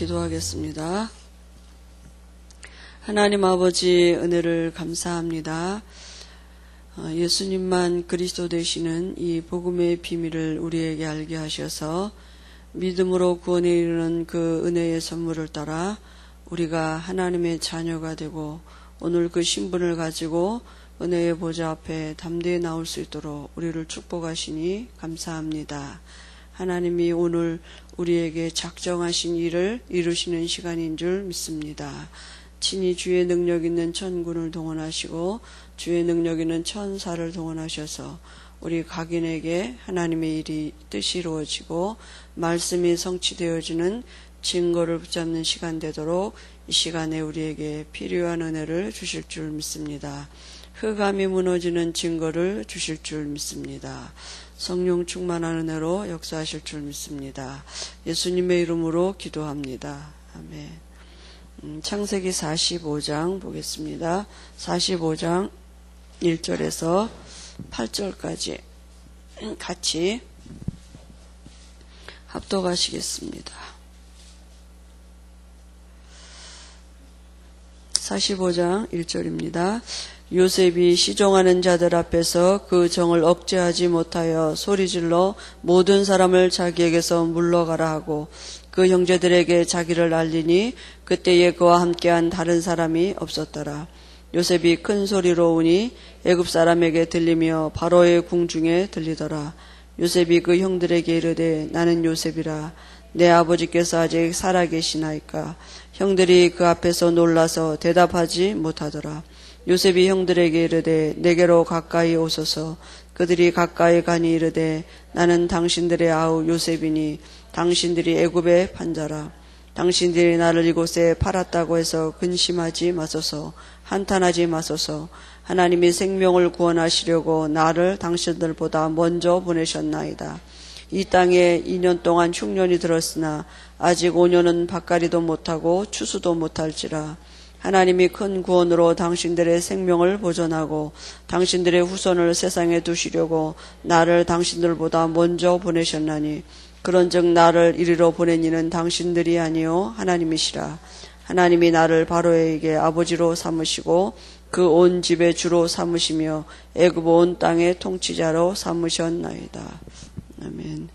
기도하겠습니다. 하나님 아버지 은혜를 감사합니다. 예수님만 그리스도 되시는 이 복음의 비밀을 우리에게 알게 하셔서 믿음으로 구원에 이르는 그 은혜의 선물을 따라 우리가 하나님의 자녀가 되고 오늘 그 신분을 가지고 은혜의 보좌 앞에 담대히 나올 수 있도록 우리를 축복하시니 감사합니다. 하나님이 오늘 우리에게 작정하신 일을 이루시는 시간인 줄 믿습니다. 친히 주의 능력 있는 천군을 동원하시고 주의 능력 있는 천사를 동원하셔서 우리 각인에게 하나님의 일이 뜻이 이루어지고 말씀이 성취되어지는 증거를 붙잡는 시간 되도록 이 시간에 우리에게 필요한 은혜를 주실 줄 믿습니다. 흑암이 무너지는 증거를 주실 줄 믿습니다. 성령 충만한 은혜로 역사하실 줄 믿습니다. 예수님의 이름으로 기도합니다. 아멘. 창세기 45장 보겠습니다. 45장 1절에서 8절까지 같이 합독하시겠습니다. 45장 1절입니다. 요셉이 시종하는 자들 앞에서 그 정을 억제하지 못하여 소리질러 모든 사람을 자기에게서 물러가라 하고 그 형제들에게 자기를 알리니 그때에 그와 함께한 다른 사람이 없었더라. 요셉이 큰 소리로 우니 애굽 사람에게 들리며 바로의 궁중에 들리더라. 요셉이 그 형들에게 이르되 나는 요셉이라. 내 아버지께서 아직 살아계시나이까. 형들이 그 앞에서 놀라서 대답하지 못하더라. 요셉이 형들에게 이르되 내게로 가까이 오소서. 그들이 가까이 가니 이르되 나는 당신들의 아우 요셉이니 당신들이 애굽의 판자라. 당신들이 나를 이곳에 팔았다고 해서 근심하지 마소서. 한탄하지 마소서. 하나님이 생명을 구원하시려고 나를 당신들보다 먼저 보내셨나이다. 이 땅에 2년 동안 흉년이 들었으나 아직 5년은 밭갈이도 못하고 추수도 못할지라. 하나님이 큰 구원으로 당신들의 생명을 보존하고 당신들의 후손을 세상에 두시려고 나를 당신들보다 먼저 보내셨나니 그런즉 나를 이리로 보낸 이는 당신들이 아니요 하나님이시라. 하나님이 나를 바로에게 아버지로 삼으시고 그 온 집의 주로 삼으시며 애굽 온 땅의 통치자로 삼으셨나이다. 아멘.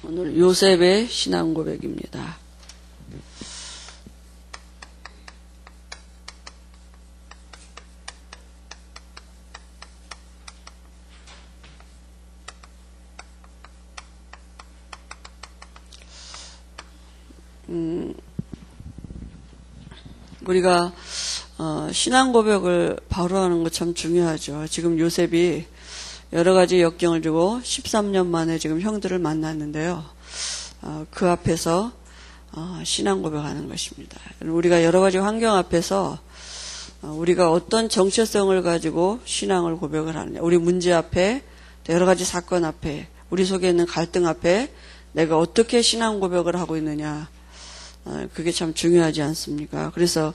오늘 요셉의 신앙 고백입니다. 우리가 신앙 고백을 바로 하는 거 참 중요하죠. 지금 요셉이 여러 가지 역경을 주고 13년 만에 지금 형들을 만났는데요. 그 앞에서 신앙 고백하는 것입니다. 우리가 여러 가지 환경 앞에서 우리가 어떤 정체성을 가지고 신앙을 고백을 하느냐. 우리 문제 앞에, 여러 가지 사건 앞에, 우리 속에 있는 갈등 앞에 내가 어떻게 신앙 고백을 하고 있느냐. 그게 참 중요하지 않습니까? 그래서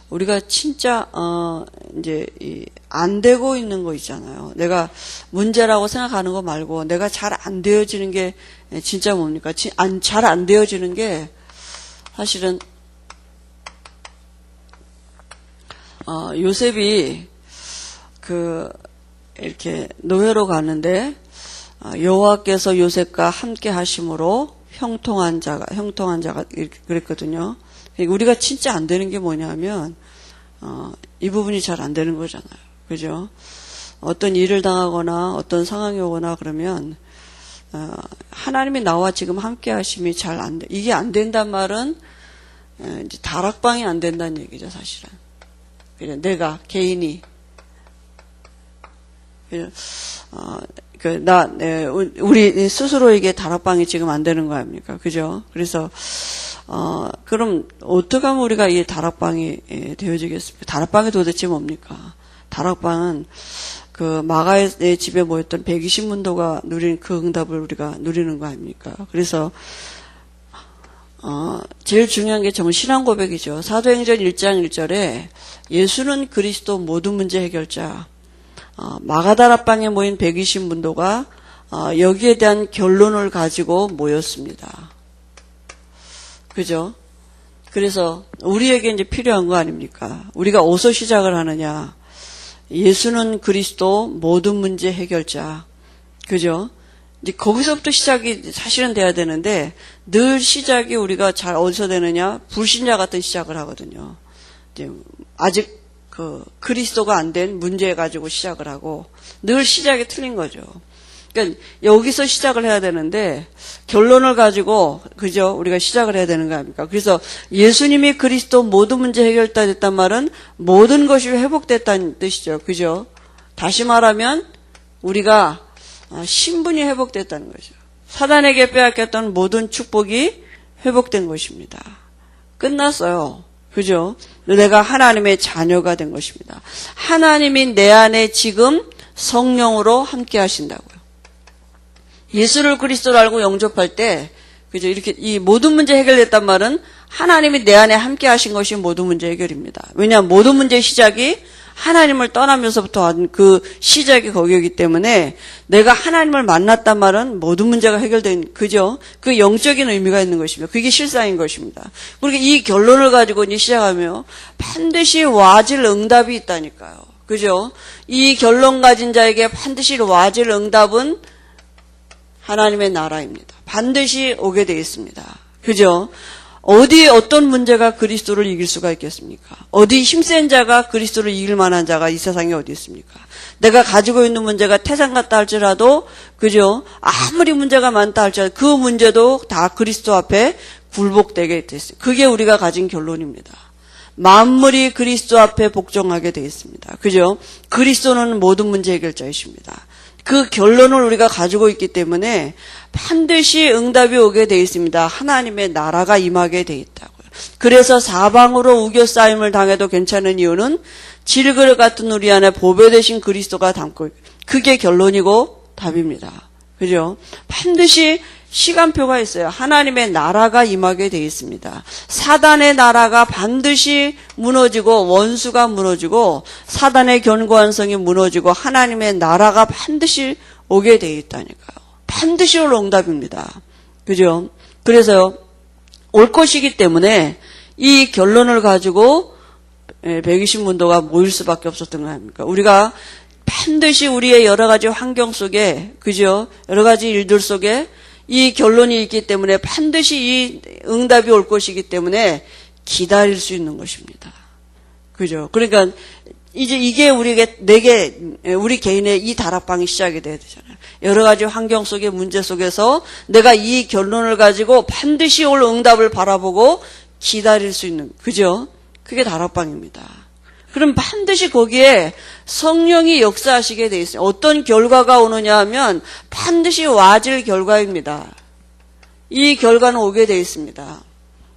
우리가 진짜 이제 안 되고 있는 거 있잖아요. 내가 문제라고 생각하는 거 말고 내가 잘 안 되어지는 게 진짜 뭡니까? 잘 안 되어지는 게 사실은 요셉이 이렇게 노예로 가는데 여호와께서 요셉과 함께 하심으로 형통한 자가 그랬거든요. 우리가 진짜 안 되는 게 뭐냐면 이 부분이 잘 안 되는 거잖아요. 그죠? 어떤 일을 당하거나 어떤 상황이 오거나 그러면 하나님이 나와 지금 함께 하심이 잘 안 돼. 이게 안 된단 말은 이제 다락방이 안 된다는 얘기죠, 사실은. 그냥 내가 개인이 우리 스스로에게 다락방이 지금 안 되는 거 아닙니까? 그죠? 그래서, 그럼 어떻게 하면 우리가 이 다락방이 되어지겠습니까? 다락방이 도대체 뭡니까? 다락방은 마가의 집에 모였던 120문도가 누린 그 응답을 우리가 누리는 거 아닙니까? 그래서, 제일 중요한 게 정말 신앙 고백이죠. 사도행전 1장 1절에 예수는 그리스도 모든 문제 해결자. 마가다락방에 모인 120문도가 여기에 대한 결론을 가지고 모였습니다. 그죠? 그래서 우리에게 이제 필요한 거 아닙니까? 우리가 어디서 시작을 하느냐? 예수는 그리스도 모든 문제 해결자. 그죠? 이제 거기서부터 시작이 사실은 돼야 되는데 늘 시작이 우리가 잘 어디서 되느냐? 불신자 같은 시작을 하거든요. 이제 아직 그리스도가 안 된 문제 가지고 시작을 하고 늘 시작이 틀린 거죠. 그러니까 여기서 시작을 해야 되는데 결론을 가지고 그죠? 우리가 시작을 해야 되는 거 아닙니까? 그래서 예수님이 그리스도 모든 문제 해결자 됐단 말은 모든 것이 회복됐다는 뜻이죠. 그죠? 다시 말하면 우리가 신분이 회복됐다는 거죠. 사단에게 빼앗겼던 모든 축복이 회복된 것입니다. 끝났어요. 그죠? 내가 하나님의 자녀가 된 것입니다. 하나님이 내 안에 지금 성령으로 함께 하신다고요. 예수를 그리스도로 알고 영접할 때, 그죠? 이렇게 이 모든 문제 해결됐단 말은 하나님이 내 안에 함께 하신 것이 모든 문제 해결입니다. 왜냐하면 모든 문제의 시작이 하나님을 떠나면서부터 한 그 시작이 거기이기 때문에 내가 하나님을 만났단 말은 모든 문제가 해결된, 그죠? 그 영적인 의미가 있는 것입니다. 그게 실상인 것입니다. 그리고 이 결론을 가지고 이제 시작하며 반드시 와질 응답이 있다니까요. 그죠? 이 결론 가진 자에게 반드시 와질 응답은 하나님의 나라입니다. 반드시 오게 되어 있습니다. 그죠? 어디 어떤 문제가 그리스도를 이길 수가 있겠습니까? 어디 힘센 자가 그리스도를 이길 만한 자가 이 세상에 어디 있습니까? 내가 가지고 있는 문제가 태산 같다 할지라도 그죠? 아무리 문제가 많다 할지라도 그 문제도 다 그리스도 앞에 굴복되게 됐어요. 그게 우리가 가진 결론입니다. 만물이 그리스도 앞에 복종하게 되어 있습니다. 그죠? 그리스도는 모든 문제 해결자이십니다. 그 결론을 우리가 가지고 있기 때문에 반드시 응답이 오게 되어 있습니다. 하나님의 나라가 임하게 되어 있다고요. 그래서 사방으로 우겨싸임을 당해도 괜찮은 이유는 질그릇 같은 우리 안에 보배 되신 그리스도가 담고 있고 그게 결론이고 답입니다. 그죠? 반드시 시간표가 있어요. 하나님의 나라가 임하게 되어 있습니다. 사단의 나라가 반드시 무너지고 원수가 무너지고 사단의 견고한 성이 무너지고 하나님의 나라가 반드시 오게 되어 있다니까요. 반드시 올 응답입니다. 그죠? 그래서 올 것이기 때문에 이 결론을 가지고 120문도가 모일 수밖에 없었던 거 아닙니까? 우리가 반드시 우리의 여러 가지 환경 속에, 그죠? 여러 가지 일들 속에 이 결론이 있기 때문에 반드시 이 응답이 올 것이기 때문에 기다릴 수 있는 것입니다. 그죠? 그러니까 이제 이게 우리 개인의 이 다락방이 시작이 돼야 되잖아요. 여러 가지 환경 속의 문제 속에서 내가 이 결론을 가지고 반드시 올 응답을 바라보고 기다릴 수 있는, 그죠? 그게 다락방입니다. 그럼 반드시 거기에 성령이 역사하시게 돼 있어요. 어떤 결과가 오느냐 하면 반드시 와질 결과입니다. 이 결과는 오게 돼 있습니다.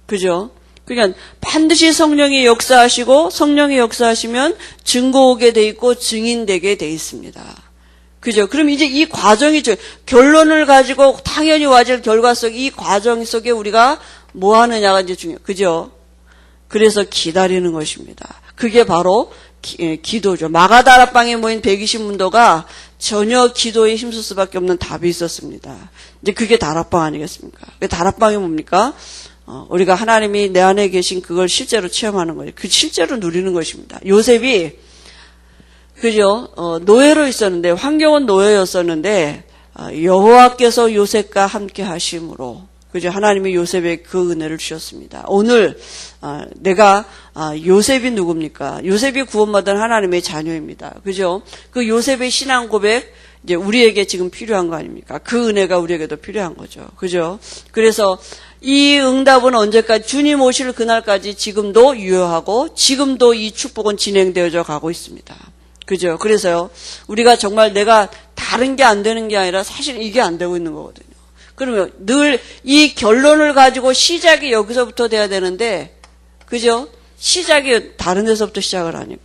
그죠? 그러니까 반드시 성령이 역사하시고 성령이 역사하시면 증거 오게 돼 있고 증인되게 돼 있습니다. 그죠? 그럼 이제 이 과정이죠. 결론을 가지고 당연히 와질 결과 속 이 과정 속에 우리가 뭐 하느냐가 이제 중요해요. 그죠? 그래서 기다리는 것입니다. 그게 바로 기도죠. 마가다락방에 모인 120문도가 전혀 기도에 힘쓸 수밖에 없는 답이 있었습니다. 이제 그게 다락방 아니겠습니까? 다락방이 뭡니까? 우리가 하나님이 내 안에 계신 그걸 실제로 체험하는 거예요. 그 실제로 누리는 것입니다. 요셉이 그죠? 노예로 있었는데 환경은 노예였었는데 여호와께서 요셉과 함께 하심으로 그죠? 하나님이 요셉에 그 은혜를 주셨습니다. 오늘 내가 요셉이 누굽니까? 요셉이 구원받은 하나님의 자녀입니다. 그죠? 그 요셉의 신앙 고백 이제 우리에게 지금 필요한 거 아닙니까? 그 은혜가 우리에게도 필요한 거죠. 그죠? 그래서 이 응답은 언제까지 주님 오실 그날까지 지금도 유효하고 지금도 이 축복은 진행되어져 가고 있습니다. 그죠? 그래서요. 우리가 정말 내가 다른 게 안 되는 게 아니라 사실 이게 안 되고 있는 거거든요. 그러면 늘 이 결론을 가지고 시작이 여기서부터 돼야 되는데, 그죠? 시작이 다른 데서부터 시작을 하니까.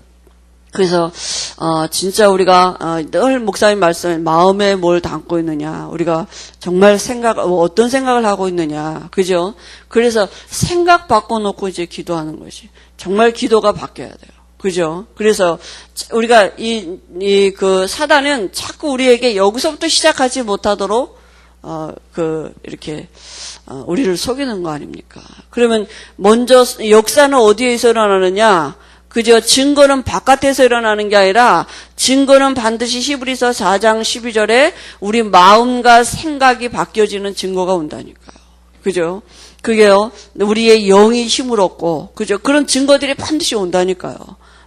그래서, 진짜 우리가, 늘 목사님 말씀에 마음에 뭘 담고 있느냐. 우리가 정말 어떤 생각을 하고 있느냐. 그죠? 그래서 생각 바꿔놓고 이제 기도하는 것이. 정말 기도가 바뀌어야 돼요. 그죠? 그래서 우리가 그 사단은 자꾸 우리에게 여기서부터 시작하지 못하도록 이렇게 우리를 속이는 거 아닙니까? 그러면 먼저 역사는 어디에서 일어나느냐? 그저 증거는 바깥에서 일어나는 게 아니라 증거는 반드시 히브리서 4장 12절에 우리 마음과 생각이 바뀌어지는 증거가 온다니까요. 그죠? 그게요, 우리의 영이 힘을 얻고, 그죠? 그런 증거들이 반드시 온다니까요.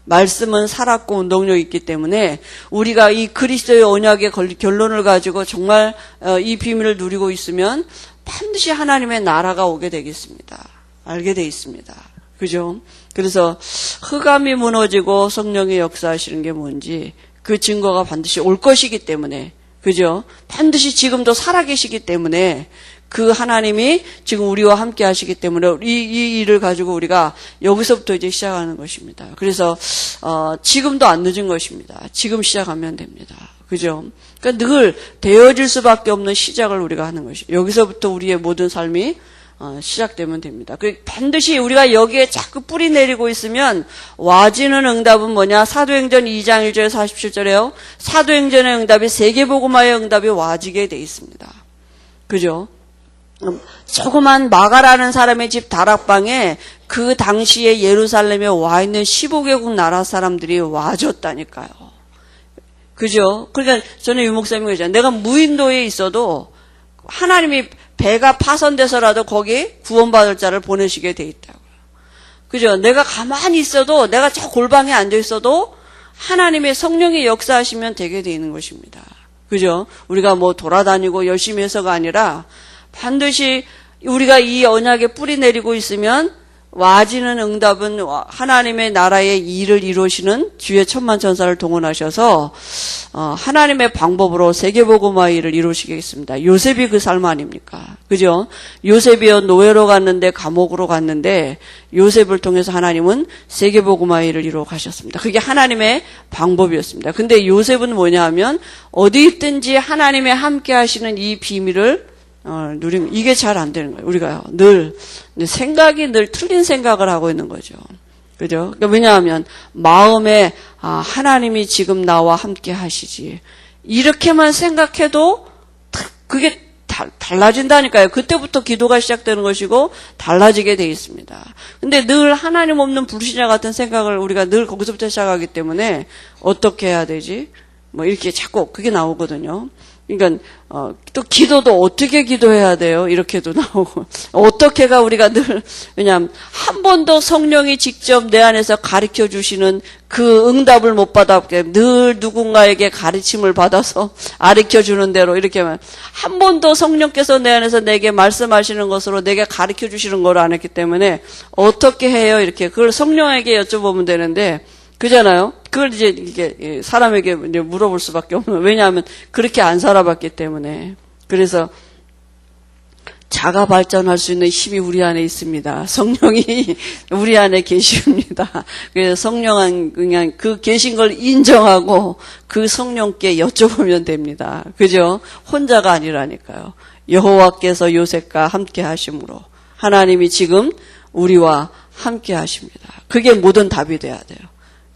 말씀은 살았고 운동력이 있기 때문에 우리가 이 그리스도의 언약의 결론을 가지고 정말 이 비밀을 누리고 있으면 반드시 하나님의 나라가 오게 되겠습니다. 알게 돼 있습니다. 그죠? 그래서 흑암이 무너지고 성령의 역사하시는 게 뭔지 그 증거가 반드시 올 것이기 때문에, 그죠? 반드시 지금도 살아계시기 때문에 그 하나님이 지금 우리와 함께 하시기 때문에 이 일을 가지고 우리가 여기서부터 이제 시작하는 것입니다. 그래서 지금도 안 늦은 것입니다. 지금 시작하면 됩니다. 그죠? 그러니까 늘 되어질 수밖에 없는 시작을 우리가 하는 것이죠. 여기서부터 우리의 모든 삶이 시작되면 됩니다. 반드시 우리가 여기에 자꾸 뿌리 내리고 있으면 와지는 응답은 뭐냐? 사도행전 2장 1절에서 47절에요. 사도행전의 응답이 세계복음화의 응답이 와지게 돼 있습니다. 그죠? 조그만 마가라는 사람의 집 다락방에 그 당시에 예루살렘에 와 있는 15개국 나라 사람들이 와줬다니까요. 그죠? 그러니까 저는 유목사님이 그러잖아요. 내가 무인도에 있어도 하나님이 배가 파손돼서라도 거기 구원받을 자를 보내시게 돼 있다고요. 그죠? 내가 가만히 있어도, 내가 저 골방에 앉아 있어도 하나님의 성령의 역사하시면 되게 돼 있는 것입니다. 그죠? 우리가 뭐 돌아다니고 열심히 해서가 아니라 반드시 우리가 이 언약에 뿌리 내리고 있으면 와지는 응답은 하나님의 나라의 일을 이루시는 주의 천만천사를 동원하셔서 하나님의 방법으로 세계복음화 일을 이루시겠습니다. 요셉이 그 삶 아닙니까? 그죠? 요셉이요, 노예로 갔는데, 감옥으로 갔는데 요셉을 통해서 하나님은 세계복음화 일을 이루어 가셨습니다. 그게 하나님의 방법이었습니다. 근데 요셉은 뭐냐 하면 어디 있든지 하나님의 함께 하시는 이 비밀을 누리는, 이게 잘 안 되는 거예요. 우리가요, 늘 생각이 늘 틀린 생각을 하고 있는 거죠. 그죠? 그러니까 왜냐하면 마음에 하나님이 지금 나와 함께 하시지, 이렇게만 생각해도 그게 달라진다니까요. 그때부터 기도가 시작되는 것이고 달라지게 돼 있습니다. 근데 늘 하나님 없는 불신자 같은 생각을 우리가 늘 거기서부터 시작하기 때문에 어떻게 해야 되지? 뭐 이렇게 자꾸 그게 나오거든요. 그러니까 또 기도도 어떻게 기도해야 돼요? 이렇게도 나오고, 어떻게가 우리가 늘, 왜냐하면 한 번도 성령이 직접 내 안에서 가르쳐 주시는 그 응답을 못 받았기, 늘 누군가에게 가르침을 받아서 가르쳐 주는 대로 이렇게 하면, 한 번도 성령께서 내 안에서 내게 말씀하시는 것으로 내게 가르쳐 주시는 걸 안 했기 때문에 어떻게 해요? 이렇게 그걸 성령에게 여쭤보면 되는데, 그잖아요. 그걸 이게 사람에게 물어볼 수밖에 없는, 왜냐하면 그렇게 안 살아봤기 때문에. 그래서 자가 발전할 수 있는 힘이 우리 안에 있습니다. 성령이 우리 안에 계십니다. 그래서 성령은 그냥 그 계신 걸 인정하고 그 성령께 여쭤보면 됩니다. 그죠? 혼자가 아니라니까요. 여호와께서 요셉과 함께 하심으로 하나님이 지금 우리와 함께 하십니다. 그게 모든 답이 돼야 돼요.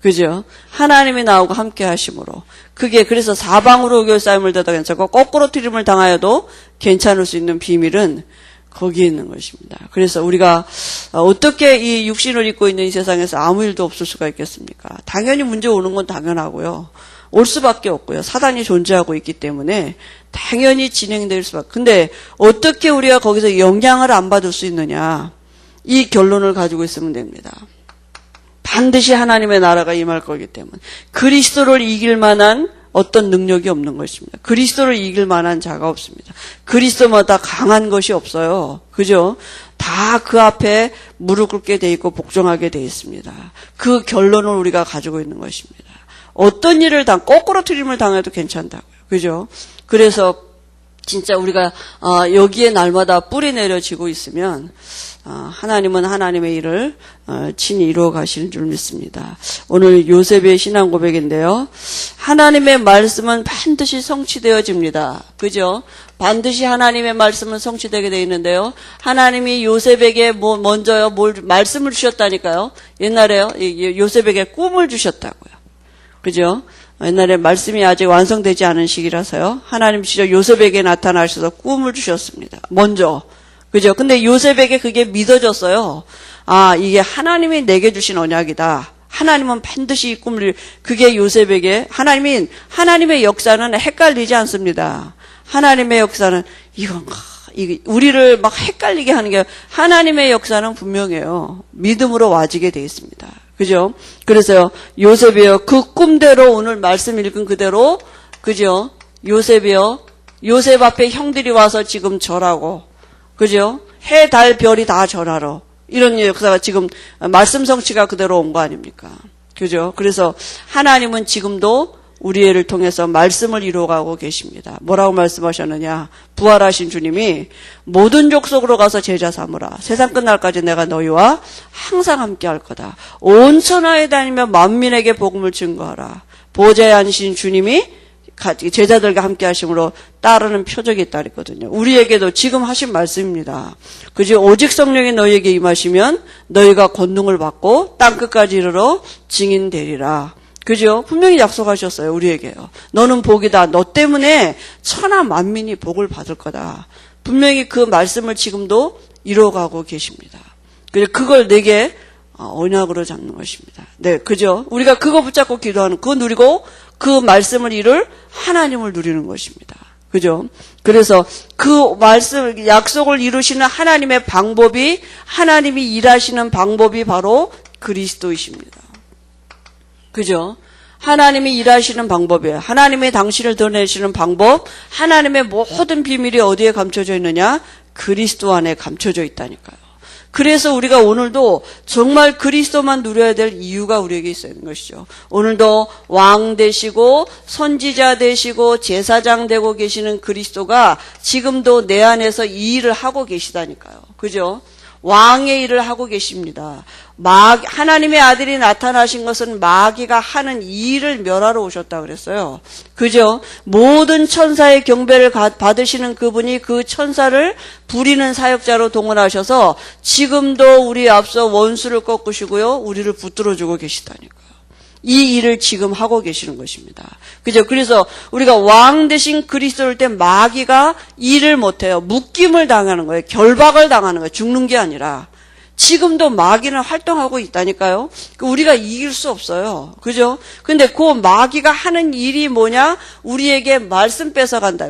그죠? 하나님이 나오고 함께 하심으로. 그게 그래서 사방으로 교회싸움을 대도 괜찮고 거꾸로 트림을 당하여도 괜찮을 수 있는 비밀은 거기에 있는 것입니다. 그래서 우리가 어떻게 이 육신을 입고 있는 이 세상에서 아무 일도 없을 수가 있겠습니까? 당연히 문제 오는 건 당연하고요. 올 수밖에 없고요. 사단이 존재하고 있기 때문에 당연히 진행될 수밖에. 근데 어떻게 우리가 거기서 영향을 안 받을 수 있느냐? 이 결론을 가지고 있으면 됩니다. 반드시 하나님의 나라가 임할 거기 때문에 그리스도를 이길 만한 어떤 능력이 없는 것입니다. 그리스도를 이길 만한 자가 없습니다. 그리스도마다 강한 것이 없어요. 그죠? 다 그 앞에 무릎 꿇게 돼 있고 복종하게 돼 있습니다. 그 결론을 우리가 가지고 있는 것입니다. 어떤 일을 거꾸로 트림을 당해도 괜찮다고요. 그죠? 그래서 진짜 우리가 여기에 날마다 뿌리 내려지고 있으면 하나님은 하나님의 일을 친히 이루어 가시는 줄 믿습니다. 오늘 요셉의 신앙 고백인데요. 하나님의 말씀은 반드시 성취되어집니다. 그죠? 반드시 하나님의 말씀은 성취되게 되어 있는데요. 하나님이 요셉에게 먼저요, 말씀을 주셨다니까요. 옛날에요, 요셉에게 꿈을 주셨다고요. 그죠? 옛날에 말씀이 아직 완성되지 않은 시기라서요. 하나님 진짜 요셉에게 나타나셔서 꿈을 주셨습니다. 먼저. 그죠? 근데 요셉에게 그게 믿어졌어요. 아, 이게 하나님이 내게 주신 언약이다. 하나님은 반드시 이 꿈을, 그게 요셉에게, 하나님의 역사는 헷갈리지 않습니다. 하나님의 역사는, 이게 우리를 막 헷갈리게 하는 게, 하나님의 역사는 분명해요. 믿음으로 와지게 되어 있습니다. 그죠? 그래서요, 요셉이요, 그 꿈대로 오늘 말씀 읽은 그대로, 그죠? 요셉이요, 요셉 앞에 형들이 와서 지금 절하고, 그죠? 해, 달, 별이 다 절하러. 이런 역사가 지금 말씀 성취가 그대로 온 거 아닙니까? 그죠? 그래서 하나님은 지금도 우리 애를 통해서 말씀을 이루어가고 계십니다. 뭐라고 말씀하셨느냐? 부활하신 주님이 모든 족속으로 가서 제자 삼으라. 세상 끝날까지 내가 너희와 항상 함께 할 거다. 온 천하에 다니며 만민에게 복음을 증거하라. 보좌에 앉으신 주님이 제자들과 함께 하심으로 따르는 표적이 있다 그랬거든요. 우리에게도 지금 하신 말씀입니다. 그죠? 오직 성령이 너희에게 임하시면 너희가 권능을 받고 땅끝까지 이르러 증인되리라. 그죠? 분명히 약속하셨어요. 우리에게요. 너는 복이다. 너 때문에 천하 만민이 복을 받을 거다. 분명히 그 말씀을 지금도 이루어가고 계십니다. 그걸 내게 언약으로 잡는 것입니다. 네, 그죠? 우리가 그거 붙잡고 기도하는, 그거 누리고 그 말씀을 이룰 하나님을 누리는 것입니다. 그죠? 그래서 그 말씀, 약속을 이루시는 하나님의 방법이, 하나님이 일하시는 방법이 바로 그리스도이십니다. 그죠? 하나님이 일하시는 방법이에요. 하나님이 당신을 드러내시는 방법, 하나님의 모든 비밀이 어디에 감춰져 있느냐? 그리스도 안에 감춰져 있다니까요. 그래서 우리가 오늘도 정말 그리스도만 누려야 될 이유가 우리에게 있는 것이죠. 오늘도 왕 되시고 선지자 되시고 제사장 되고 계시는 그리스도가 지금도 내 안에서 이 일을 하고 계시다니까요. 그죠? 왕의 일을 하고 계십니다. 하나님의 아들이 나타나신 것은 마귀가 하는 이 일을 멸하러 오셨다 그랬어요. 그죠? 모든 천사의 경배를 받으시는 그분이 그 천사를 부리는 사역자로 동원하셔서 지금도 우리 앞서 원수를 꺾으시고요, 우리를 붙들어주고 계시다니까요. 이 일을 지금 하고 계시는 것입니다. 그죠? 그래서 우리가 왕 대신 그리스도일 때 마귀가 일을 못해요. 묶임을 당하는 거예요. 결박을 당하는 거예요. 죽는 게 아니라. 지금도 마귀는 활동하고 있다니까요. 우리가 이길 수 없어요. 그죠? 근데 그 마귀가 하는 일이 뭐냐? 우리에게 말씀 뺏어간다.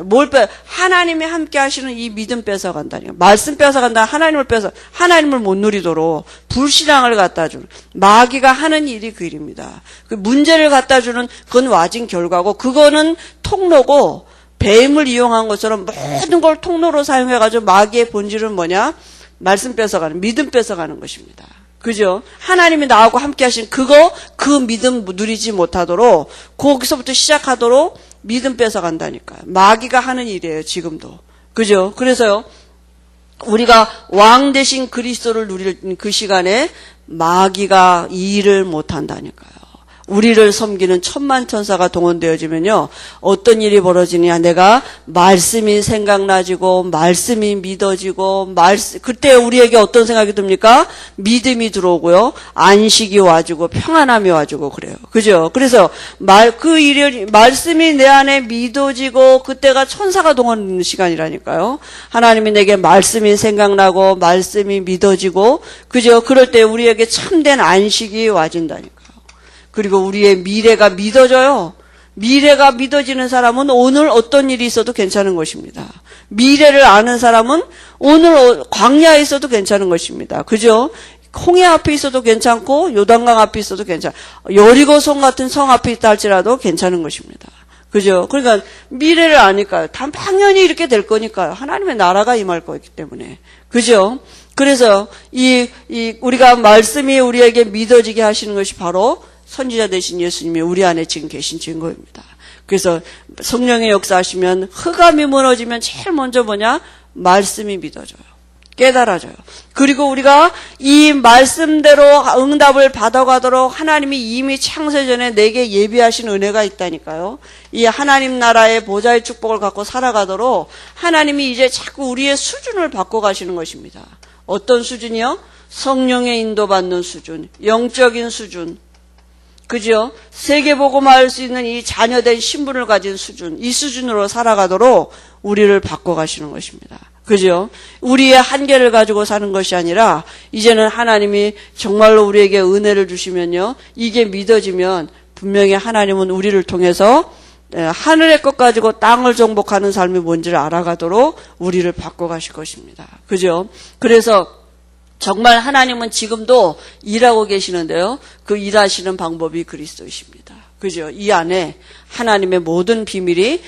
하나님이 함께 하시는 이 믿음 뺏어간다니까. 말씀 뺏어간다. 하나님을 못 누리도록 불신앙을 갖다 주는. 마귀가 하는 일이 그 일입니다. 그 문제를 갖다 주는 그건 와진 결과고, 그거는 통로고, 뱀을 이용한 것처럼 모든 걸 통로로 사용해가지고 마귀의 본질은 뭐냐? 말씀 뺏어가는, 믿음 뺏어가는 것입니다. 그죠? 하나님이 나하고 함께 하신 그 믿음 누리지 못하도록, 거기서부터 시작하도록 믿음 뺏어간다니까요. 마귀가 하는 일이에요, 지금도. 그죠? 그래서요, 우리가 왕 대신 그리스도를 누릴 그 시간에 마귀가 이 일을 못한다니까요. 우리를 섬기는 천만 천사가 동원되어지면요, 어떤 일이 벌어지냐? 내가 말씀이 생각나지고 말씀이 믿어지고 그때 우리에게 어떤 생각이 듭니까? 믿음이 들어오고요, 안식이 와주고 평안함이 와주고 그래요. 그죠? 그래서 말씀이 내 안에 믿어지고 그때가 천사가 동원되는 시간이라니까요. 하나님이 내게 말씀이 생각나고 말씀이 믿어지고, 그죠? 그럴 때 우리에게 참된 안식이 와진다니까. 그리고 우리의 미래가 믿어져요. 미래가 믿어지는 사람은 오늘 어떤 일이 있어도 괜찮은 것입니다. 미래를 아는 사람은 오늘 광야에 있어도 괜찮은 것입니다. 그죠? 홍해 앞에 있어도 괜찮고 요단강 앞에 있어도 괜찮아. 여리고성 같은 성 앞에 있다 할지라도 괜찮은 것입니다. 그죠? 그러니까 미래를 아니까요. 당연히 이렇게 될 거니까요. 하나님의 나라가 임할 거기 때문에. 그죠? 그래서 우리가 말씀이 우리에게 믿어지게 하시는 것이 바로 선지자 되신 예수님이 우리 안에 지금 계신 증거입니다. 그래서 성령의 역사하시면 흑암이 무너지면 제일 먼저 뭐냐? 말씀이 믿어져요. 깨달아져요. 그리고 우리가 이 말씀대로 응답을 받아가도록 하나님이 이미 창세전에 내게 예비하신 은혜가 있다니까요. 이 하나님 나라의 보좌의 축복을 갖고 살아가도록 하나님이 이제 자꾸 우리의 수준을 바꿔가시는 것입니다. 어떤 수준이요? 성령의 인도받는 수준, 영적인 수준. 그죠? 세계복음화할 수 있는 이 자녀된 신분을 가진 수준, 이 수준으로 살아가도록 우리를 바꿔가시는 것입니다. 그죠? 우리의 한계를 가지고 사는 것이 아니라 이제는 하나님이 정말로 우리에게 은혜를 주시면요, 이게 믿어지면 분명히 하나님은 우리를 통해서 하늘의 것 가지고 땅을 정복하는 삶이 뭔지를 알아가도록 우리를 바꿔가실 것입니다. 그죠? 그래서 정말 하나님은 지금도 일하고 계시는데요, 그 일하시는 방법이 그리스도이십니다. 그죠? 이 안에 하나님의 모든 비밀이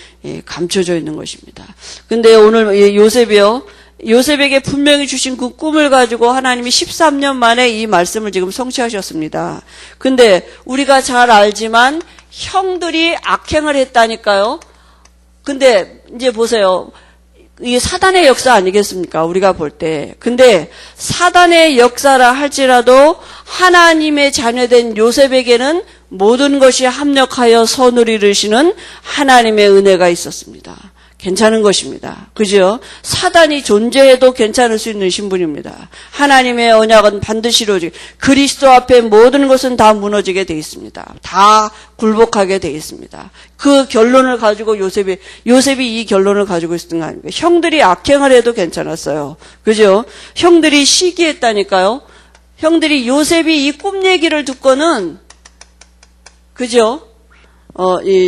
감춰져 있는 것입니다. 근데 오늘 요셉이요, 요셉에게 분명히 주신 그 꿈을 가지고 하나님이 13년 만에 이 말씀을 지금 성취하셨습니다. 근데 우리가 잘 알지만 형들이 악행을 했다니까요. 근데 이제 보세요. 이게 사단의 역사 아니겠습니까? 우리가 볼 때. 근데 사단의 역사라 할지라도 하나님의 자녀된 요셉에게는 모든 것이 합력하여 선을 이루시는 하나님의 은혜가 있었습니다. 괜찮은 것입니다. 그죠? 사단이 존재해도 괜찮을 수 있는 신분입니다. 하나님의 언약은 반드시 이루어지게, 그리스도 앞에 모든 것은 다 무너지게 돼 있습니다. 다 굴복하게 돼 있습니다. 그 결론을 가지고 요셉이 이 결론을 가지고 있었던 거 아닙니까? 형들이 악행을 해도 괜찮았어요. 그죠? 형들이 시기했다니까요. 형들이 요셉이 이 꿈 얘기를 듣고는, 그죠?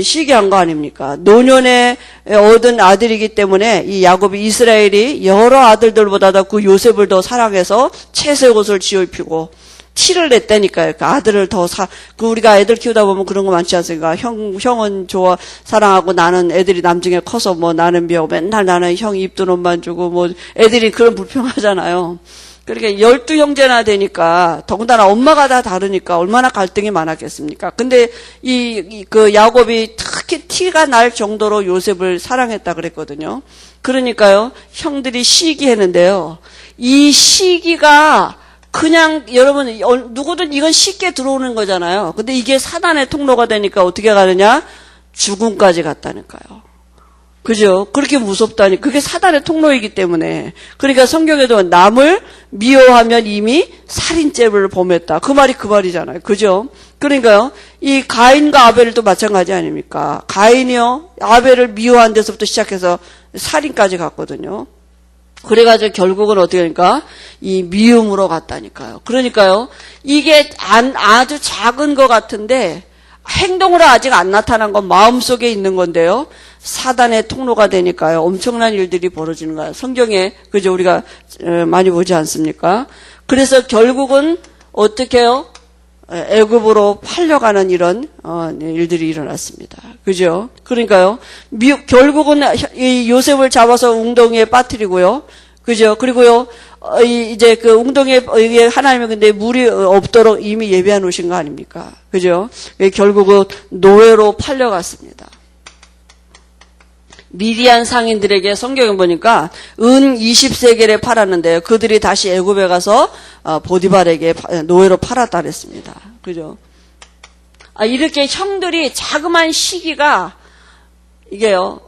시기한 거 아닙니까? 노년에 얻은 아들이기 때문에 이 야곱이, 이스라엘이 여러 아들들보다도 그 요셉을 더 사랑해서 채색 옷을 지어입히고 티를 냈다니까요. 그 아들을 더 우리가 애들 키우다 보면 그런 거 많지 않습니까? 형은 사랑하고 나는 애들이 나중에 커서 뭐 나는 미워, 맨날 나는 형 입던 옷만 주고 뭐 애들이 그런 불평하잖아요. 그러니까 12형제나 되니까, 더군다나 엄마가 다 다르니까 얼마나 갈등이 많았겠습니까? 근데 그 야곱이 특히 티가 날 정도로 요셉을 사랑했다 그랬거든요. 그러니까요, 형들이 시기했는데요. 이 시기가 그냥 여러분, 누구든 이건 쉽게 들어오는 거잖아요. 근데 이게 사단의 통로가 되니까 어떻게 가느냐? 죽음까지 갔다니까요. 그죠? 그렇게 무섭다니. 그게 사단의 통로이기 때문에. 그러니까 성경에도 남을 미워하면 이미 살인죄를 범했다. 그 말이 그 말이잖아요. 그죠? 그러니까요, 이 가인과 아벨도 마찬가지 아닙니까? 가인이요, 아벨을 미워한 데서부터 시작해서 살인까지 갔거든요. 그래가지고 결국은 어떻게 하니까? 이 미움으로 갔다니까요. 그러니까요, 이게 아주 작은 것 같은데, 행동으로 아직 안 나타난 건 마음속에 있는 건데요, 사단의 통로가 되니까요, 엄청난 일들이 벌어지는 거예요. 성경에, 그죠? 우리가 많이 보지 않습니까? 그래서 결국은 어떻게 해요? 애굽으로 팔려가는 이런 일들이 일어났습니다. 그죠? 그러니까요, 결국은 이 요셉을 잡아서 웅덩이에 빠뜨리고요. 그죠? 그리고요, 이제 그 웅덩이에 하나님이 근데 물이 없도록 이미 예비해 놓으신 거 아닙니까? 그죠? 결국은 노예로 팔려갔습니다. 미디안 상인들에게 성경에 보니까 은 20세겔에 팔았는데요. 그들이 다시 애굽에 가서 보디발에게 노예로 팔았다 그랬습니다. 그죠? 이렇게 형들이 자그마한 시기가 이게요,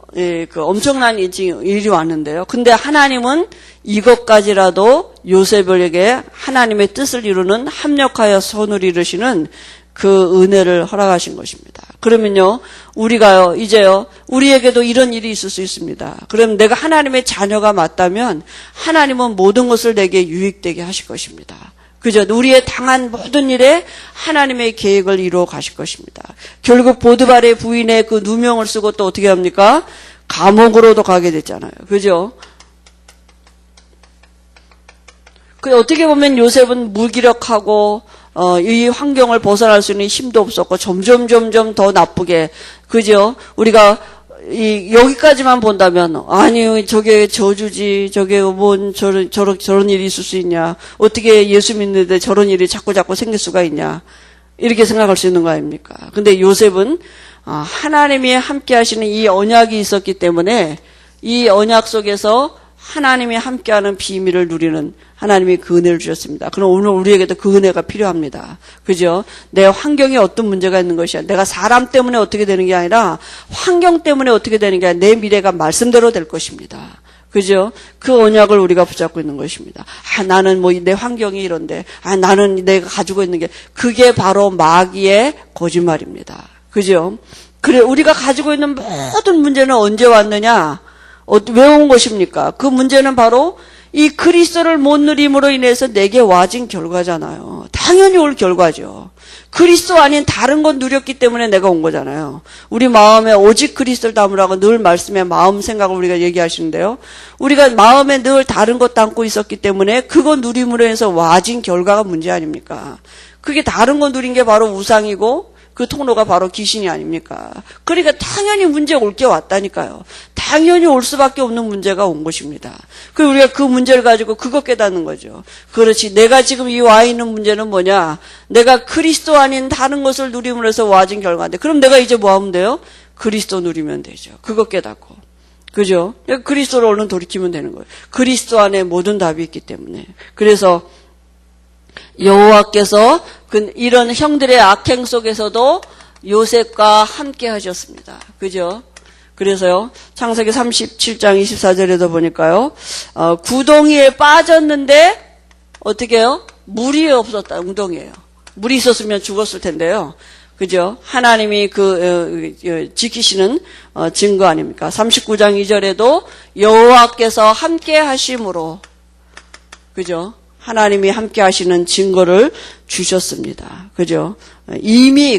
그 엄청난 일이 왔는데요. 근데 하나님은 이것까지라도 요셉에게 하나님의 뜻을 이루는 합력하여 선을 이루시는 그 은혜를 허락하신 것입니다. 그러면요, 우리가요, 이제요, 우리에게도 이런 일이 있을 수 있습니다. 그럼 내가 하나님의 자녀가 맞다면 하나님은 모든 것을 내게 유익되게 하실 것입니다. 그죠? 우리의 당한 모든 일에 하나님의 계획을 이루어 가실 것입니다. 결국 보드발의 부인의 그 누명을 쓰고 또 어떻게 합니까? 감옥으로도 가게 됐잖아요. 그죠? 어떻게 보면 요셉은 무기력하고 이 환경을 벗어날 수 있는 힘도 없었고 점점 더 나쁘게, 그죠? 우리가 여기까지만 본다면, 아니 저게 저주지, 저게 뭔 저런 일이 있을 수 있냐, 어떻게 예수 믿는데 저런 일이 자꾸 생길 수가 있냐, 이렇게 생각할 수 있는 거 아닙니까? 근데 요셉은 하나님이 함께 하시는 이 언약이 있었기 때문에 이 언약 속에서 하나님이 함께하는 비밀을 누리는, 하나님이 그 은혜를 주셨습니다. 그럼 오늘 우리에게도 그 은혜가 필요합니다. 그죠? 내 환경에 어떤 문제가 있는 것이 아니라, 내가 사람 때문에 어떻게 되는 게 아니라 환경 때문에 어떻게 되는 게 아니라 내 미래가 말씀대로 될 것입니다. 그죠? 그 언약을 우리가 붙잡고 있는 것입니다. 나는 뭐 내 환경이 이런데, 나는 내가 가지고 있는 게, 그게 바로 마귀의 거짓말입니다. 그죠? 그래, 우리가 가지고 있는 모든 문제는 언제 왔느냐? 왜 온 것입니까? 그 문제는 바로 이 그리스도를 못 누림으로 인해서 내게 와진 결과잖아요. 당연히 올 결과죠. 그리스도 아닌 다른 건 누렸기 때문에 내가 온 거잖아요. 우리 마음에 오직 그리스도를 담으라고 늘 말씀에 마음 생각을 우리가 얘기하시는데요. 우리가 마음에 늘 다른 것 담고 있었기 때문에 그거 누림으로 해서 와진 결과가 문제 아닙니까? 그게 다른 거 누린 게 바로 우상이고 그 통로가 바로 귀신이 아닙니까? 그러니까 당연히 문제가 올 게 왔다니까요. 당연히 올 수밖에 없는 문제가 온 것입니다. 그리고 우리가 그 문제를 가지고 그거 깨닫는 거죠. 그렇지. 내가 지금 이 와 있는 문제는 뭐냐? 내가 그리스도 아닌 다른 것을 누림으로 해서 와진 결과인데 그럼 내가 이제 뭐 하면 돼요? 그리스도 누리면 되죠. 그거 깨닫고. 그죠? 그리스도를 얼른 돌이키면 되는 거예요. 그리스도 안에 모든 답이 있기 때문에. 그래서 여호와께서 이런 형들의 악행 속에서도 요셉과 함께 하셨습니다. 그죠? 그래서요, 창세기 37장 24절에도 보니까요, 구덩이에 빠졌는데, 어떻게 해요? 물이 없었다, 웅덩이에요. 물이 있었으면 죽었을 텐데요. 그죠? 하나님이 지키시는 증거 아닙니까? 39장 2절에도 여호와께서 함께 하심으로, 그죠? 하나님이 함께 하시는 증거를 주셨습니다. 그죠? 이미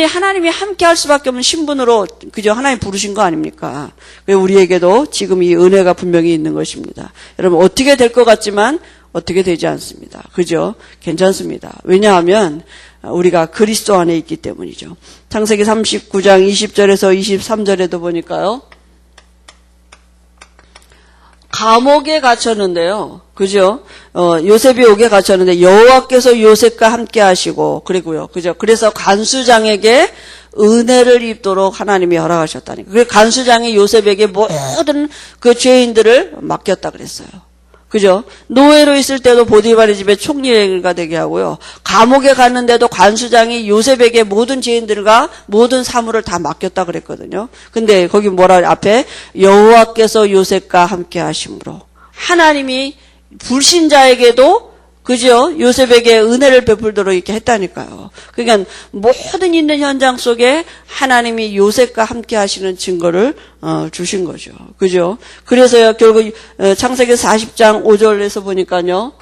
하나님이 함께 할 수밖에 없는 신분으로, 그죠? 하나님 부르신 거 아닙니까? 우리에게도 지금 이 은혜가 분명히 있는 것입니다. 여러분, 어떻게 될 것 같지만 어떻게 되지 않습니다. 그죠? 괜찮습니다. 왜냐하면 우리가 그리스도 안에 있기 때문이죠. 창세기 39장 20절에서 23절에도 보니까요. 감옥에 갇혔는데요. 그죠? 요셉이 옥에 갇혔는데 여호와께서 요셉과 함께 하시고 그리고요. 그죠? 그래서 간수장에게 은혜를 입도록 하나님이 허락하셨다니까. 그래서 간수장이 요셉에게 모든 그 죄인들을 맡겼다 그랬어요. 그죠? 노예로 있을 때도 보디발의 집에 총리가 되게 하고요. 감옥에 갔는데도 관수장이 요셉에게 모든 죄인들과 모든 사물을 다 맡겼다 그랬거든요. 근데 거기 뭐라 앞에 여호와께서 요셉과 함께 하심으로 하나님이 불신자에게도 그죠? 요셉에게 은혜를 베풀도록 이렇게 했다니까요. 그러니까 모든 있는 현장 속에 하나님이 요셉과 함께 하시는 증거를 주신 거죠. 그죠? 그래서요, 결국 창세기 40장 5절에서 보니까요.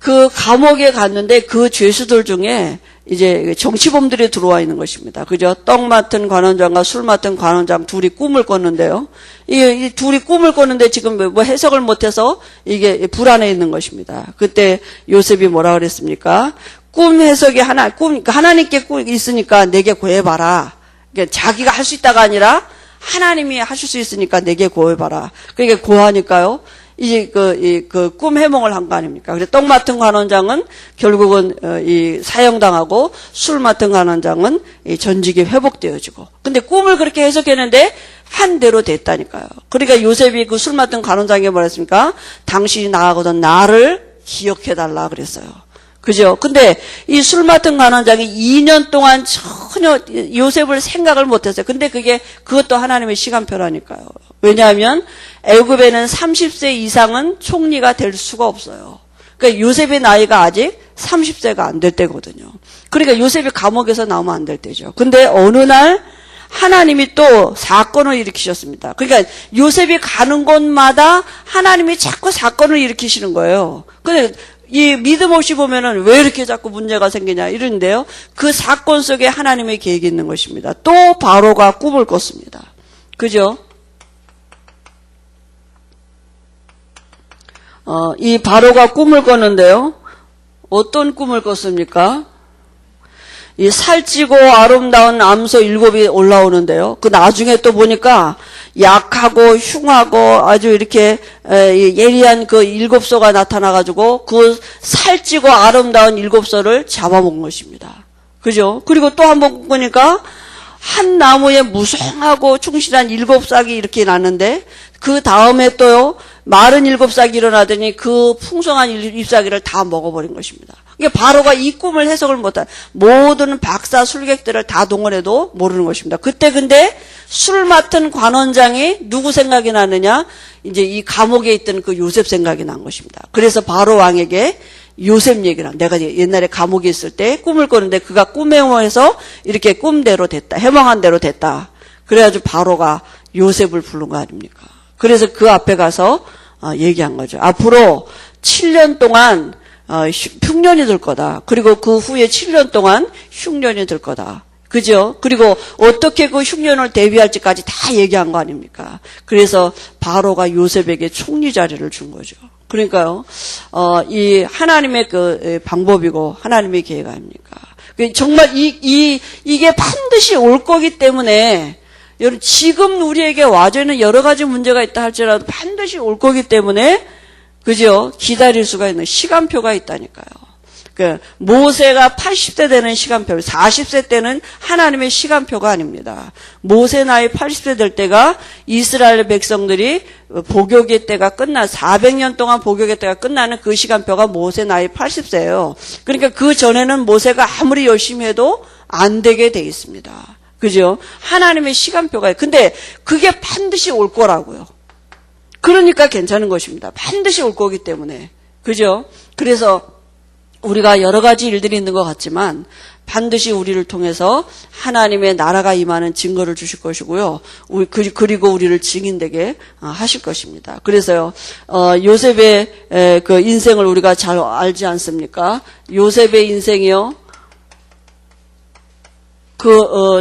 그 감옥에 갔는데 그 죄수들 중에 이제 정치범들이 들어와 있는 것입니다. 그죠? 떡 맡은 관원장과 술 맡은 관원장 둘이 꿈을 꿨는데요. 이 둘이 꿈을 꿨는데 지금 뭐 해석을 못해서 이게 불안해 있는 것입니다. 그때 요셉이 뭐라 그랬습니까? 꿈 해석이 하나님께 꿈이 있으니까 내게 구해봐라. 그러니까 자기가 할 수 있다가 아니라 하나님이 하실 수 있으니까 내게 구해봐라. 그러니까 구하니까요. 이제 꿈 해몽을 한 거 아닙니까? 그래서 떡 맡은 관원장은 결국은 이 사형당하고 술 맡은 관원장은 이 전직이 회복되어지고. 근데 꿈을 그렇게 해석했는데 한 대로 됐다니까요. 그러니까 요셉이 그 술 맡은 관원장에게 뭐라 했습니까? 당신이 나가거든 나를 기억해달라 그랬어요. 그죠? 근데 이 술 맡은 관원장이 2년 동안 전혀 요셉을 생각을 못했어요. 근데 그것도 하나님의 시간표라니까요. 왜냐하면 애굽에는 30세 이상은 총리가 될 수가 없어요. 그러니까 요셉의 나이가 아직 30세가 안 될 때거든요. 그러니까 요셉이 감옥에서 나오면 안 될 때죠. 근데 어느 날 하나님이 또 사건을 일으키셨습니다. 그러니까 요셉이 가는 곳마다 하나님이 자꾸 사건을 일으키시는 거예요. 근데 이 믿음 없이 보면은 왜 이렇게 자꾸 문제가 생기냐 이러는데요. 그 사건 속에 하나님의 계획이 있는 것입니다. 또 바로가 꿈을 꿨습니다. 그죠? 이 바로가 꿈을 꿨는데요. 어떤 꿈을 꿨습니까? 이 살찌고 아름다운 암소 7이 올라오는데요. 그 나중에 또 보니까 약하고 흉하고 아주 이렇게 예리한 그 7소가 나타나가지고 그 살찌고 아름다운 7소를 잡아먹은 것입니다. 그죠? 그리고 또 한 번 보니까 한 나무에 무성하고 충실한 7싹이 이렇게 나는데 그 다음에 또요 마른 7싹이 일어나더니 그 풍성한 잎사귀를 다 먹어버린 것입니다. 그러니까 바로가 이 꿈을 해석을 못한 모든 박사 술객들을 다 동원해도 모르는 것입니다. 그때 근데 술 맡은 관원장이 누구 생각이 나느냐? 이제 이 감옥에 있던 그 요셉 생각이 난 것입니다. 그래서 바로 왕에게 요셉 얘기를 내가 옛날에 감옥에 있을 때 꿈을 꿨는데 그가 꿈에 해서 이렇게 꿈대로 됐다. 해몽한 대로 됐다. 그래가지고 바로가 요셉을 부른 거 아닙니까? 그래서 그 앞에 가서 얘기한 거죠. 앞으로 7년 동안 흉년이 들 거다. 그리고 그 후에 7년 동안 흉년이 들 거다. 그죠? 그리고 어떻게 그 흉년을 대비할지까지 다 얘기한 거 아닙니까? 그래서 바로가 요셉에게 총리 자리를 준 거죠. 그러니까요, 이 하나님의 그 방법이고 하나님의 계획 아닙니까? 정말 이게 반드시 올 거기 때문에 여러분 지금 우리에게 와져있는 여러 가지 문제가 있다 할지라도 반드시 올 거기 때문에 그죠? 기다릴 수가 있는 시간표가 있다니까요. 모세가 80세 되는 시간표, 40세 때는 하나님의 시간표가 아닙니다. 모세 나이 80세 될 때가 이스라엘 백성들이 복역의 때가 400년 동안 복역의 때가 끝나는 그 시간표가 모세 나이 80세예요. 그러니까 그 전에는 모세가 아무리 열심히 해도 안 되게 돼 있습니다. 그죠? 하나님의 시간표가, 근데 그게 반드시 올 거라고요. 그러니까 괜찮은 것입니다. 반드시 올 거기 때문에. 그죠? 그래서 우리가 여러 가지 일들이 있는 것 같지만 반드시 우리를 통해서 하나님의 나라가 임하는 증거를 주실 것이고요. 그리고 우리를 증인되게 하실 것입니다. 그래서요, 요셉의 그 인생을 우리가 잘 알지 않습니까? 요셉의 인생이요.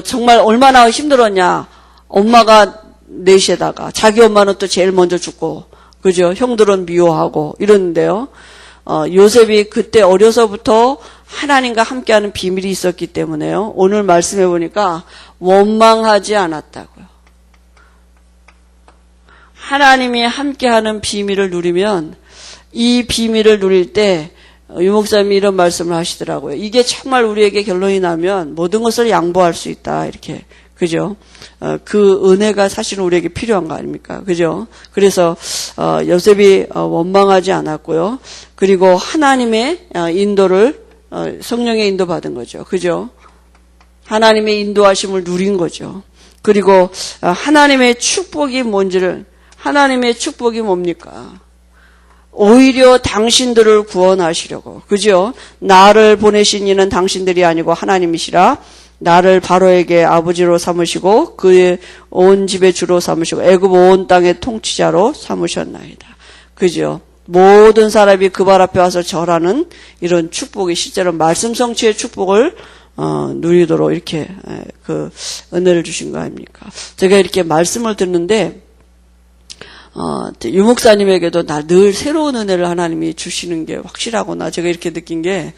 정말 얼마나 힘들었냐. 엄마가 넷에다가 자기 엄마는 또 제일 먼저 죽고, 그죠? 형들은 미워하고 이러는데요. 요셉이 그때 어려서부터 하나님과 함께하는 비밀이 있었기 때문에요. 오늘 말씀해 보니까 원망하지 않았다고요. 하나님이 함께하는 비밀을 누리면 이 비밀을 누릴 때 유목사님이 이런 말씀을 하시더라고요. 이게 정말 우리에게 결론이 나면 모든 것을 양보할 수 있다. 이렇게. 그죠? 그 은혜가 사실은 우리에게 필요한 거 아닙니까? 그죠? 그래서, 요셉이 원망하지 않았고요. 그리고 하나님의 인도를, 성령의 인도 받은 거죠. 그죠? 하나님의 인도하심을 누린 거죠. 그리고 하나님의 축복이 하나님의 축복이 뭡니까? 오히려 당신들을 구원하시려고. 그죠? 나를 보내신 이는 당신들이 아니고 하나님이시라. 나를 바로에게 아버지로 삼으시고 그의 온 집의 주로 삼으시고 애굽 온 땅의 통치자로 삼으셨나이다. 그죠? 모든 사람이 그 발 앞에 와서 절하는 이런 축복이 실제로 말씀 성취의 축복을 누리도록 이렇게 그 은혜를 주신 거 아닙니까? 제가 이렇게 말씀을 듣는데 유목사님에게도 늘 새로운 은혜를 하나님이 주시는 게 확실하구나. 제가 이렇게 느낀 게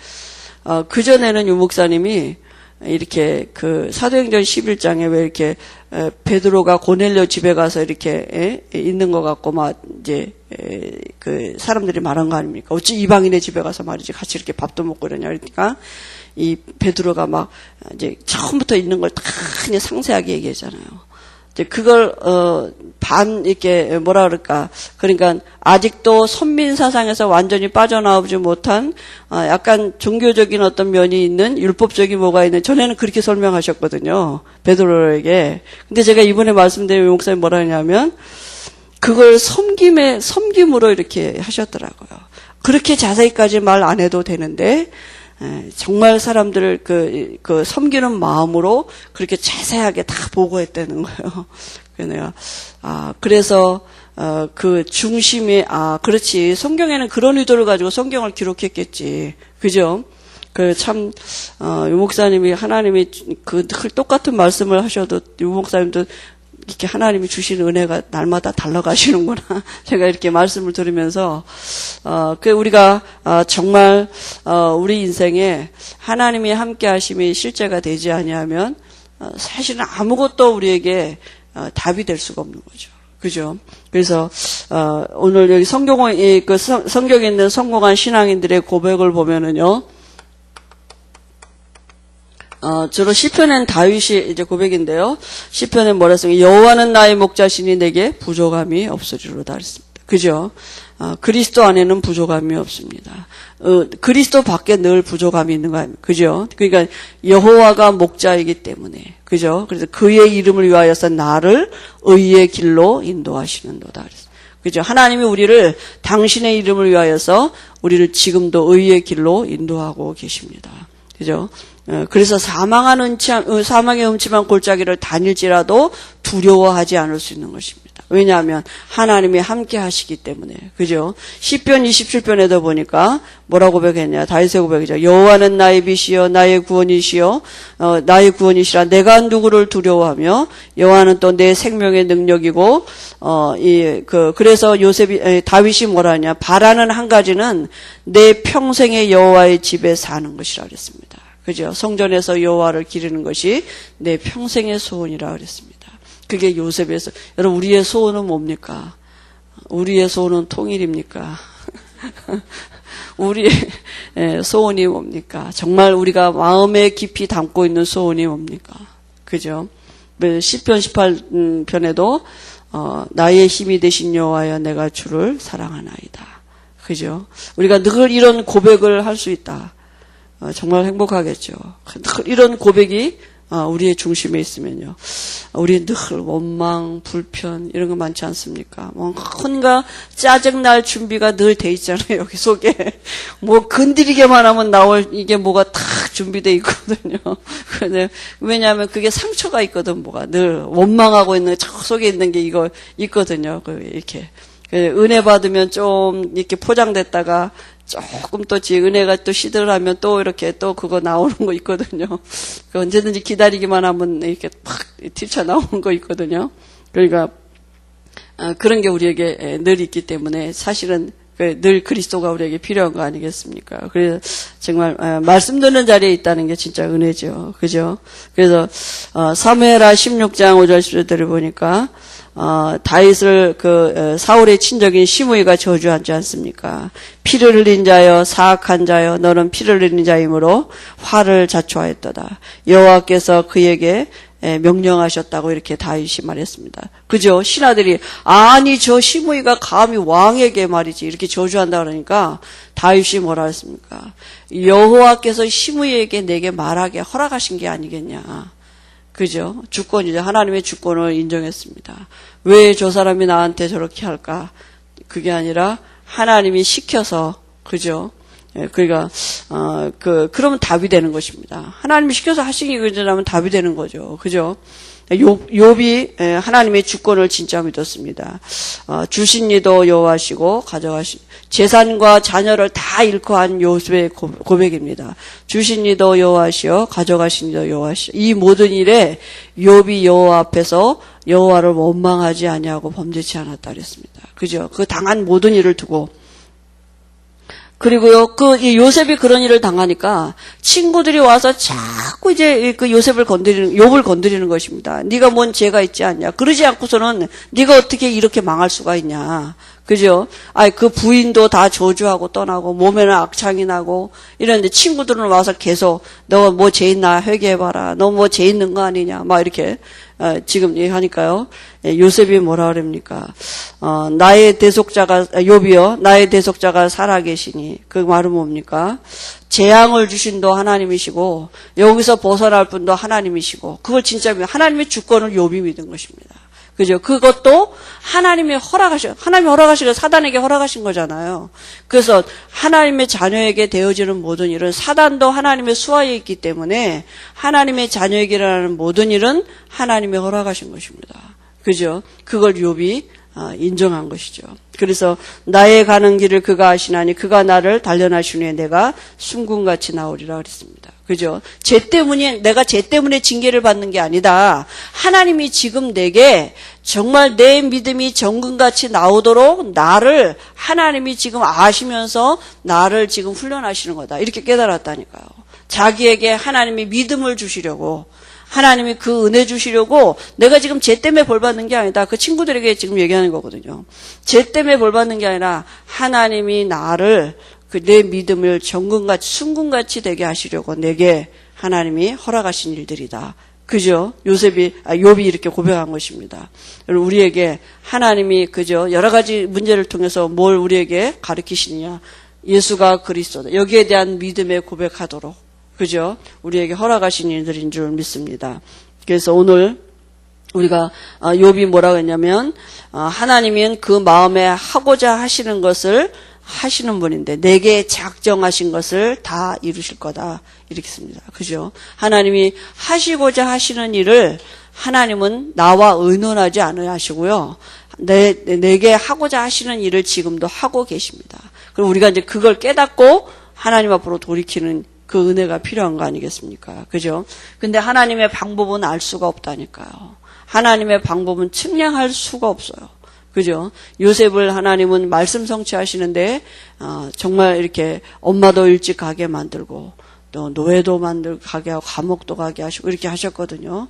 그전에는 유목사님이 이렇게 그 사도행전 11장에 왜 이렇게 베드로가 고넬료 집에 가서 이렇게 있는 것 같고 막 이제 그 사람들이 말한 거 아닙니까? 어찌 이방인의 집에 가서 말이지 같이 이렇게 밥도 먹고 그러냐 그러니까 이 베드로가 막 이제 처음부터 있는 걸 다 그냥 상세하게 얘기하잖아요. 이제 그걸 이렇게 뭐라 그럴까? 그러니까 아직도 선민 사상에서 완전히 빠져나오지 못한 약간 종교적인 어떤 면이 있는 율법적인 뭐가 있는 전에는 그렇게 설명하셨거든요. 베드로에게. 근데 제가 이번에 말씀드린 목사님 뭐라 하냐면 그걸 섬김으로 이렇게 하셨더라고요. 그렇게 자세히까지 말 안 해도 되는데 정말 사람들을 그 섬기는 마음으로 그렇게 자세하게 다 보고했다는 거예요. 그래서 그 중심이 그렇지. 성경에는 그런 의도를 가지고 성경을 기록했겠지. 그죠? 유 목사님이 하나님이 똑같은 말씀을 하셔도 유 목사님도 이렇게 하나님이 주시는 은혜가 날마다 달라가시는구나. 제가 이렇게 말씀을 들으면서, 우리가, 정말, 우리 인생에 하나님이 함께 하심이 실제가 되지 아니하면, 사실은 아무것도 우리에게, 답이 될 수가 없는 거죠. 그죠? 그래서, 오늘 여기 성경에 있는 성공한 신앙인들의 고백을 보면은요, 주로 시편엔 다윗이 이제 고백인데요. 시편엔 뭐라 했습니까? 여호와는 나의 목자시니 내게 부족함이 없으리로다 했습니다. 그죠? 그리스도 안에는 부족함이 없습니다. 그리스도 밖에 늘 부족함이 있는 거 아닙니까? 그죠? 그러니까 여호와가 목자이기 때문에, 그죠? 그래서 그의 이름을 위하여서 나를 의의 길로 인도하시는도다. 그죠? 하나님이 우리를 당신의 이름을 위하여서 우리를 지금도 의의 길로 인도하고 계십니다. 그죠? 그래서 사망의 음침한 골짜기를 다닐지라도 두려워하지 않을 수 있는 것입니다. 왜냐하면 하나님이 함께 하시기 때문에. 그죠? 시편 27편에도 보니까 뭐라고 고백했냐? 다윗의 고백이죠. 여호와는 나의 빛이요 나의 구원이시요 나의 구원이시라. 내가 누구를 두려워하며 여호와는 또 내 생명의 능력이고 그래서 다윗이 뭐라 하냐? 바라는 한 가지는 내 평생의 여호와의 집에 사는 것이라 그랬습니다. 그죠? 성전에서 여호와를 기리는 것이 내 평생의 소원이라 그랬습니다. 그게 요셉에서, 여러분, 우리의 소원은 뭡니까? 우리의 소원은 통일입니까? 우리의 소원이 뭡니까? 정말 우리가 마음에 깊이 담고 있는 소원이 뭡니까? 그죠? 시편 18편에도, 나의 힘이 되신 여호와여 내가 주를 사랑하나이다. 그죠? 우리가 늘 이런 고백을 할 수 있다. 정말 행복하겠죠. 늘 이런 고백이 우리의 중심에 있으면요. 우리 늘 원망, 불편 이런 거 많지 않습니까? 뭔가 짜증날 준비가 늘 돼 있잖아요. 여기 속에. 뭐 건드리게만 하면 나올 이게 뭐가 다 준비돼 있거든요. 왜냐하면 그게 상처가 있거든. 뭐가 늘 원망하고 있는 저 속에 있는 게 이거 있거든요. 이렇게. 은혜 받으면 좀 이렇게 포장됐다가 조금 또 은혜가 또 시들하면 또 이렇게 또 그거 나오는 거 있거든요. 언제든지 기다리기만 하면 이렇게 팍 튀쳐나오는 거 있거든요. 그러니까 그런 게 우리에게 늘 있기 때문에 사실은 늘 그리스도가 우리에게 필요한 거 아니겠습니까? 그래서 정말 말씀 듣는 자리에 있다는 게 진짜 은혜죠. 그죠? 그래서 사무엘하 16장 5절 10절을 보니까 다윗을 사울의 친족인 시므이가 저주하지 않습니까? 피를 흘린 자여 사악한 자여 너는 피를 흘린 자이므로 화를 자초하였도다. 여호와께서 그에게 명령하셨다고 이렇게 다윗이 말했습니다. 그죠? 신하들이 아니 저 시므이가 감히 왕에게 말이지 이렇게 저주한다 그러니까 다윗이 뭐라 했습니까? 여호와께서 시므이에게 내게 말하게 허락하신 게 아니겠냐. 그죠? 주권이죠. 하나님의 주권을 인정했습니다. 왜 저 사람이 나한테 저렇게 할까? 그게 아니라 하나님이 시켜서, 그죠? 그러니까, 그러면 답이 되는 것입니다. 하나님이 시켜서 하시기 그러면 답이 되는 거죠. 그죠? 욥이 하나님의 주권을 진짜 믿었습니다. 주신 이도 여호와시고 가져가신 재산과 자녀를 다 잃고 한 욥의 고백입니다. 주신 이도 여호와시요 가져가신 이도 여호와시요. 이 모든 일에 욥이 여호와 앞에서 여호와를 원망하지 아니하고 범죄치 않았다 그랬습니다. 그죠? 그 당한 모든 일을 두고 그리고요, 요셉이 그런 일을 당하니까 친구들이 와서 자꾸 이제 욥을 건드리는 것입니다. 네가 뭔 죄가 있지 않냐? 그러지 않고서는 네가 어떻게 이렇게 망할 수가 있냐? 그죠? 그 부인도 다 저주하고 떠나고 몸에는 악창이 나고 이런데 친구들은 와서 계속 너 뭐 죄 있나 회개해봐라. 너 뭐 죄 있는 거 아니냐? 막 이렇게 지금 얘기하니까요. 요셉이 뭐라 그럽니까? 나의 대속자가 욥이요. 나의 대속자가 살아계시니 그 말은 뭡니까? 재앙을 주신 도 하나님이시고 여기서 벗어날 분도 하나님이시고 그걸 진짜 하나님의 주권을 욥이 믿은 것입니다. 그죠? 그것도 하나님이 허락하시고 사단에게 허락하신 거잖아요. 그래서 하나님의 자녀에게 되어지는 모든 일은 사단도 하나님의 수하에 있기 때문에 하나님의 자녀에게 일어나는 모든 일은 하나님이 허락하신 것입니다. 그죠? 그걸 욥이 인정한 것이죠. 그래서 나의 가는 길을 그가 아시나니 그가 나를 단련하신 후에 내가 순금같이 나오리라 그랬습니다. 그죠? 내가 죄 때문에 징계를 받는 게 아니다. 하나님이 지금 내게 정말 내 믿음이 정금같이 나오도록 나를 하나님이 지금 아시면서 나를 지금 훈련하시는 거다. 이렇게 깨달았다니까요. 자기에게 하나님이 믿음을 주시려고 하나님이 그 은혜 주시려고 내가 지금 죄 때문에 벌 받는 게 아니다. 그 친구들에게 지금 얘기하는 거거든요. 죄 때문에 벌 받는 게 아니라 하나님이 나를 내 믿음을 정금같이 순금같이 되게 하시려고 내게 하나님이 허락하신 일들이다. 그죠? 욥이 이렇게 고백한 것입니다. 우리에게 하나님이 그죠? 여러 가지 문제를 통해서 뭘 우리에게 가르치시느냐? 예수가 그리스도다. 여기에 대한 믿음의 고백하도록 그죠? 우리에게 허락하신 일들인 줄 믿습니다. 그래서 오늘 우리가 욥이 뭐라고 했냐면 하나님은 그 마음에 하고자 하시는 것을 하시는 분인데 내게 작정하신 것을 다 이루실 거다 이렇게 씁니다. 그죠? 하나님이 하시고자 하시는 일을 하나님은 나와 의논하지 않으시고요. 내게 하고자 하시는 일을 지금도 하고 계십니다. 그럼 우리가 이제 그걸 깨닫고 하나님 앞으로 돌이키는 그 은혜가 필요한 거 아니겠습니까? 그죠? 근데 하나님의 방법은 알 수가 없다니까요. 하나님의 방법은 측량할 수가 없어요. 그죠? 요셉을 하나님은 말씀 성취하시는데 정말 이렇게 엄마도 일찍 가게 만들고 또 노예도 가게 하고 감옥도 가게 하시고 이렇게 하셨거든요.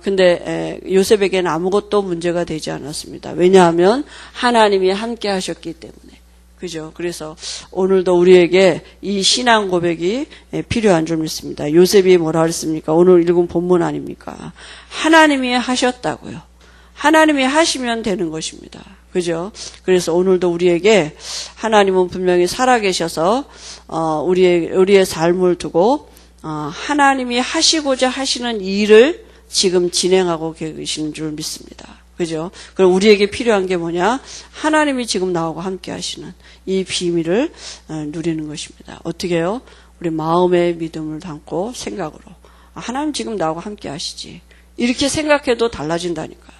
근데 요셉에게는 아무것도 문제가 되지 않았습니다. 왜냐하면 하나님이 함께 하셨기 때문에. 그죠? 그래서 오늘도 우리에게 이 신앙 고백이 필요한 줄 믿습니다. 요셉이 뭐라 그랬습니까? 오늘 읽은 본문 아닙니까? 하나님이 하셨다고요. 하나님이 하시면 되는 것입니다. 그죠? 그래서 오늘도 우리에게 하나님은 분명히 살아계셔서 우리의 삶을 두고 하나님이 하시고자 하시는 일을 지금 진행하고 계시는 줄 믿습니다. 그죠? 그럼 우리에게 필요한 게 뭐냐? 하나님이 지금 나하고 함께 하시는 이 비밀을 누리는 것입니다. 어떻게 해요? 우리 마음의 믿음을 담고 생각으로 하나님 지금 나하고 함께 하시지. 이렇게 생각해도 달라진다니까요.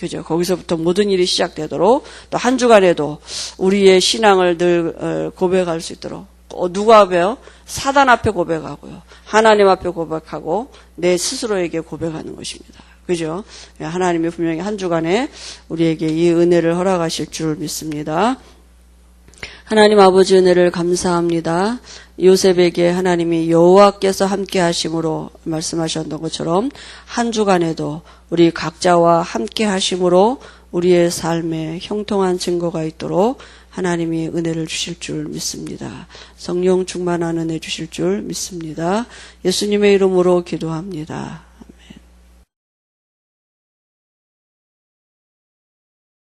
그죠? 거기서부터 모든 일이 시작되도록 또 한 주간에도 우리의 신앙을 늘 고백할 수 있도록 누구 앞에요? 사단 앞에 고백하고요. 하나님 앞에 고백하고 내 스스로에게 고백하는 것입니다. 그죠? 하나님이 분명히 한 주간에 우리에게 이 은혜를 허락하실 줄 믿습니다. 하나님 아버지 은혜를 감사합니다. 요셉에게 하나님이 여호와께서 함께 하심으로 말씀하셨던 것처럼 한 주간에도 우리 각자와 함께 하심으로 우리의 삶에 형통한 증거가 있도록 하나님이 은혜를 주실 줄 믿습니다. 성령 충만한 은혜 주실 줄 믿습니다. 예수님의 이름으로 기도합니다.